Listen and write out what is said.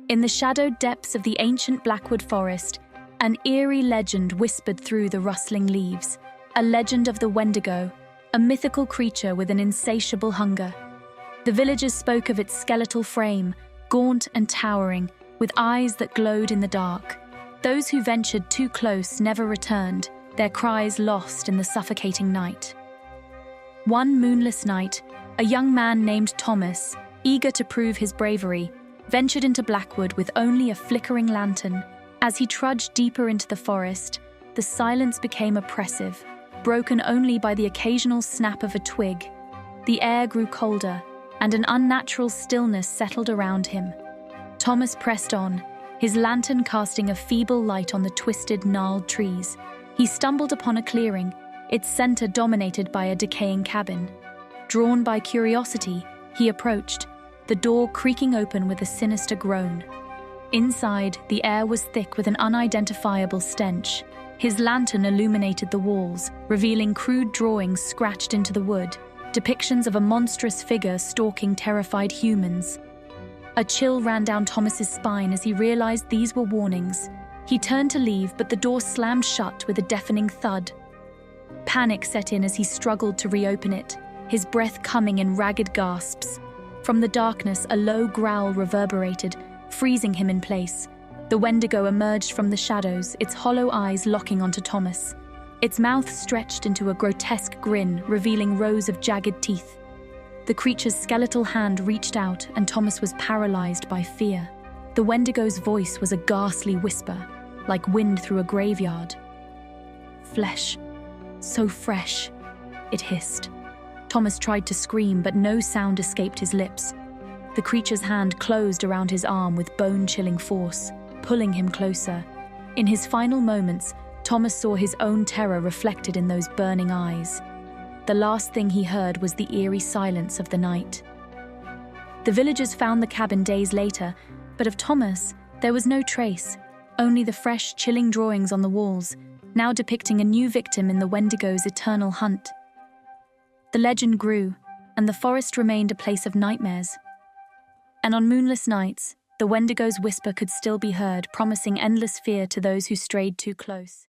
In the shadowed depths of the ancient Blackwood Forest, an eerie legend whispered through the rustling leaves. A legend of the Wendigo, a mythical creature with an insatiable hunger. The villagers spoke of its skeletal frame, gaunt and towering, with eyes that glowed in the dark. Those who ventured too close never returned, their cries lost in the suffocating night. One moonless night, a young man named Thomas, eager to prove his bravery, ventured into Blackwood with only a flickering lantern. As he trudged deeper into the forest, the silence became oppressive, broken only by the occasional snap of a twig. The air grew colder, and an unnatural stillness settled around him. Thomas pressed on, his lantern casting a feeble light on the twisted, gnarled trees. He stumbled upon a clearing, its center dominated by a decaying cabin. Drawn by curiosity, he approached, the door creaking open with a sinister groan. Inside, the air was thick with an unidentifiable stench. His lantern illuminated the walls, revealing crude drawings scratched into the wood, depictions of a monstrous figure stalking terrified humans. A chill ran down Thomas's spine as he realized these were warnings. He turned to leave, but the door slammed shut with a deafening thud. Panic set in as he struggled to reopen it, his breath coming in ragged gasps. From the darkness, a low growl reverberated, freezing him in place. The Wendigo emerged from the shadows, its hollow eyes locking onto Thomas. Its mouth stretched into a grotesque grin, revealing rows of jagged teeth. The creature's skeletal hand reached out, and Thomas was paralyzed by fear. The Wendigo's voice was a ghastly whisper, like wind through a graveyard. "Flesh, so fresh," it hissed. Thomas tried to scream, but no sound escaped his lips. The creature's hand closed around his arm with bone-chilling force, pulling him closer. In his final moments, Thomas saw his own terror reflected in those burning eyes. The last thing he heard was the eerie silence of the night. The villagers found the cabin days later, but of Thomas, there was no trace, only the fresh, chilling drawings on the walls, now depicting a new victim in the Wendigo's eternal hunt. The legend grew, and the forest remained a place of nightmares. And on moonless nights, the Wendigo's whisper could still be heard, promising endless fear to those who strayed too close.